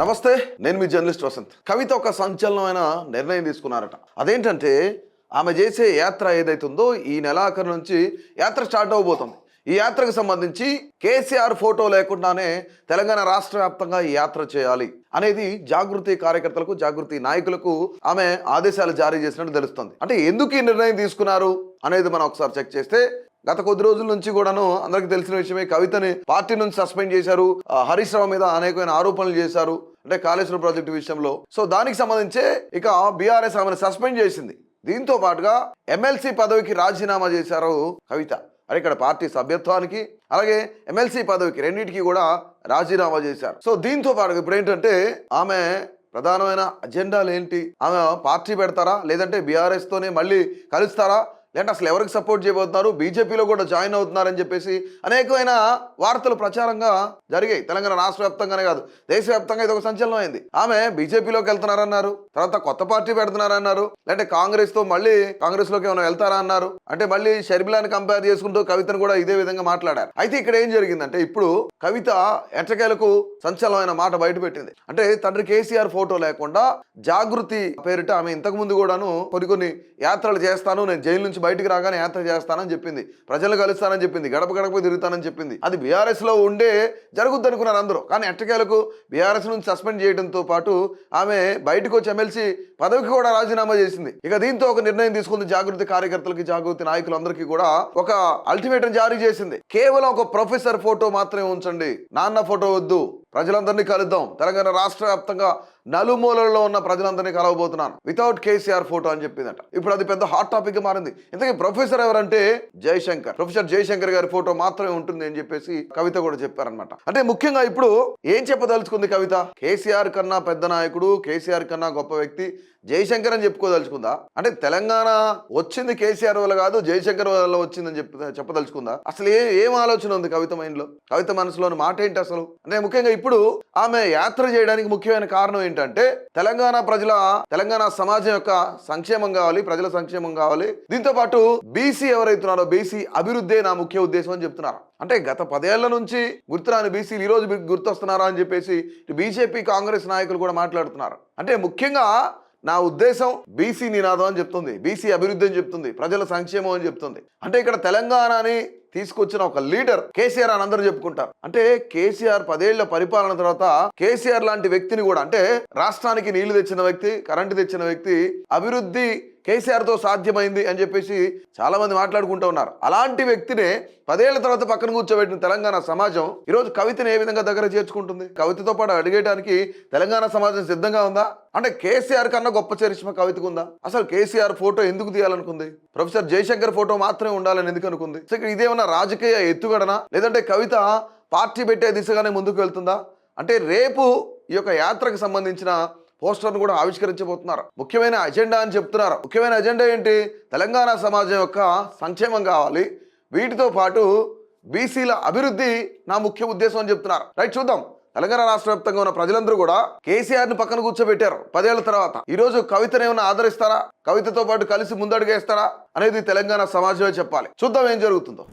నమస్తే, నేను మీ జర్నలిస్ట్ వసంత్. కవిత ఒక సంచలనమైన నిర్ణయం తీసుకున్నారట. అదేంటంటే ఆమె చేసే యాత్ర ఏదైతుందో ఈ నెలాఖరు నుంచి యాత్ర స్టార్ట్ అవబోతుంది. ఈ యాత్రకు సంబంధించి కేసీఆర్ ఫోటో లేకుండానే తెలంగాణ రాష్ట్ర వ్యాప్తంగా ఈ యాత్ర చేయాలి అనేది జాగృతి కార్యకర్తలకు, జాగృతి నాయకులకు ఆమె ఆదేశాలు జారీ చేసినట్టు తెలుస్తుంది. అంటే ఎందుకు ఈ నిర్ణయం తీసుకున్నారు అనేది మనం ఒకసారి చెక్ చేస్తే, గత కొద్ది రోజుల నుంచి కూడాను అందరికి తెలిసిన విషయమే, కవితని పార్టీ నుంచి సస్పెండ్ చేశారు. హరీష్ రావు మీద అనేకమైన ఆరోపణలు చేశారు, అంటే కాళేశ్వరం ప్రాజెక్టు విషయంలో. సో దానికి సంబంధించే ఇక బీఆర్ఎస్ ఆమెను సస్పెండ్ చేసింది. దీంతో పాటుగా ఎమ్మెల్సీ పదవికి రాజీనామా చేశారు కవిత. మరి ఇక్కడ పార్టీ సభ్యత్వానికి అలాగే ఎమ్మెల్సీ పదవికి రెండింటికి కూడా రాజీనామా చేశారు. సో దీంతో పాటుగా ఇప్పుడు ఏంటంటే ఆమె ప్రధానమైన అజెండాలు ఏంటి, ఆమె పార్టీ పెడతారా లేదంటే బీఆర్ఎస్ తోనే మళ్ళీ కలుస్తారా, లేదంటే అసలు ఎవరికి సపోర్ట్ చేయబోతున్నారు, బీజేపీలో కూడా జాయిన్ అవుతున్నారని చెప్పేసి అనేకమైన వార్తలు ప్రచారంగా జరిగాయి. తెలంగాణ రాష్ట్ర వ్యాప్తంగానే కాదు, దేశవ్యాప్తంగా ఇది ఒక సంచలనం అయింది. ఆమె బీజేపీలోకి వెళ్తున్నారన్నారు, తర్వాత కొత్త పార్టీ పెడుతున్నారన్నారు, లేదంటే కాంగ్రెస్ తో మళ్ళీ కాంగ్రెస్ లోకి ఏమైనా వెళ్తారా అన్నారు. అంటే మళ్ళీ షర్మిలాని కంపేర్ చేసుకుంటూ కవితను కూడా ఇదే విధంగా మాట్లాడారు. అయితే ఇక్కడ ఏం జరిగిందంటే ఇప్పుడు కవిత ఎట్టకేలకు సంచలనమైన మాట బయటపెట్టింది. అంటే తండ్రి కేసీఆర్ ఫోటో లేకుండా జాగృతి పేరిట ఆమె ఇంతకు ముందు కూడాను కొన్ని యాత్రలు చేస్తాను, నేను జైలు నుంచి బయటికి రాగానే యాత్ర చేస్తానని చెప్పింది, ప్రజలు కలుస్తానని చెప్పింది, గడప గడప తిరుగుతానని చెప్పింది. అది బీఆర్ఎస్ లో ఉండే జరుగుద్ది అనుకున్నారు అందరూ. కానీ ఎట్టకేలకు బీఆర్ఎస్ నుంచి సస్పెండ్ చేయడంతో పాటు ఆమె బయటకు వచ్చి ఎమ్మెల్సీ పదవికి కూడా రాజీనామా చేసింది. ఇక దీంతో ఒక నిర్ణయం తీసుకుంది. జాగృతి కార్యకర్తలకి, జాగృతి నాయకులందరికీ కూడా ఒక అల్టిమేటం జారీ చేసింది. కేవలం ఒక ప్రొఫెసర్ ఫోటో మాత్రమే ఉంచండి, నాన్న ఫోటో వద్దు, ప్రజలందరినీ కలుద్దాం, తెలంగాణ రాష్ట్ర వ్యాప్తంగా నలుమూలల్లో ఉన్న ప్రజలందరినీ కలవబోతున్నాను వితౌట్ కేసీఆర్ ఫోటో అని చెప్పిందట. ఇప్పుడు అది పెద్ద హాట్ టాపిక్ గా మారింది. ఇంతకీ ప్రొఫెసర్ ఎవరంటే జయశంకర్, ప్రొఫెసర్ జయశంకర్ గారి ఫోటో మాత్రమే ఉంటుంది అని చెప్పేసి కవిత కూడా చెప్పారనమాట. అంటే ముఖ్యంగా ఇప్పుడు ఏం చెప్పదలుచుకుంది కవిత? కేసీఆర్ కన్నా పెద్ద నాయకుడు, కేసీఆర్ కన్నా గొప్ప వ్యక్తి జయశంకర్ అని చెప్పుకోదలుచుకుందా? అంటే తెలంగాణ వచ్చింది కేసీఆర్ వల్ల కాదు, జయశంకర్ వల్ల వచ్చిందని చెప్పదలుచుకుందా? అసలు ఏం ఆలోచన ఉంది కవిత మైండ్ లో, కవిత మనసులోని మాట ఏంటి అసలు? అంటే ముఖ్యంగా ఇప్పుడు ఆమె యాత్ర చేయడానికి ముఖ్యమైన కారణం ఏంటంటే తెలంగాణ ప్రజల, తెలంగాణ సమాజం యొక్క సంక్షేమం కావాలి, ప్రజల సంక్షేమం కావాలి. దీంతో పాటు బీసీ ఎవరైతున్నారో బీసీ అభివృద్ధే నా ముఖ్య ఉద్దేశం అని చెప్తున్నారు. అంటే గత 10 ఏళ్ల నుంచి గుర్తురాని బీసీలు ఈ రోజు గుర్తొస్తున్నారా అని చెప్పేసి బీజేపీ, కాంగ్రెస్ నాయకులు కూడా మాట్లాడుతున్నారు. అంటే ముఖ్యంగా నా ఉద్దేశం బీసీ నినాదం అని చెప్తుంది, బీసీ అభివృద్ధి అని చెప్తుంది, ప్రజల సంక్షేమం అని చెప్తుంది. అంటే ఇక్కడ తెలంగాణని తీసుకొచ్చిన ఒక లీడర్ కేసీఆర్ అని అందరూ చెప్పుకుంటారు. అంటే కేసీఆర్ 10 ఏళ్ల పరిపాలన తర్వాత కేసీఆర్ లాంటి వ్యక్తిని కూడా, అంటే రాష్ట్రానికి నీళ్లు తెచ్చిన వ్యక్తి, కరెంటు తెచ్చిన వ్యక్తి, అభివృద్ధి కేసీఆర్ తో సాధ్యమైంది అని చెప్పేసి చాలా మంది మాట్లాడుకుంటూ ఉన్నారు. అలాంటి వ్యక్తినే 10 ఏళ్ల తర్వాత పక్కన కూర్చోబెట్టిన తెలంగాణ సమాజం ఈరోజు కవితను ఏ విధంగా దగ్గర చేర్చుకుంటుంది? కవితతో పాటు అడిగేయడానికి తెలంగాణ సమాజం సిద్ధంగా ఉందా? అంటే కేసీఆర్ కన్నా గొప్ప చరిష్మా కవితకు ఉందా? అసలు కేసీఆర్ ఫోటో ఎందుకు తీయాలనుకుంది? ప్రొఫెసర్ జయశంకర్ ఫోటో మాత్రమే ఉండాలని ఎందుకు అనుకుంది? ఇదేమన్నా రాజకీయ ఎత్తుగడనా, లేదంటే కవిత పార్టీ పెట్టే దిశగానే ముందుకు వెళ్తుందా? అంటే రేపు ఈ యొక్క యాత్రకు సంబంధించిన పోస్టర్ను కూడా ఆవిష్కరించబోతున్నారు. ముఖ్యమైన అజెండా అని చెప్తున్నారు. ముఖ్యమైన అజెండా ఏంటి? తెలంగాణ సమాజం యొక్క సంక్షేమం కావాలి, వీటితో పాటు బీసీల అభివృద్ధి నా ముఖ్య ఉద్దేశం అని చెప్తున్నారు. రైట్, చూద్దాం. తెలంగాణ రాష్ట్ర వ్యాప్తంగా ఉన్న ప్రజలందరూ కూడా కేసీఆర్ ని పక్కన కూర్చోబెట్టారు 10 ఏళ్ల తర్వాత. ఈ రోజు కవితను ఏమైనా ఆదరిస్తారా, కవితతో పాటు కలిసి ముందడుగేస్తారా అనేది తెలంగాణ సమాజమే చెప్పాలి. చూద్దాం ఏం జరుగుతుందో.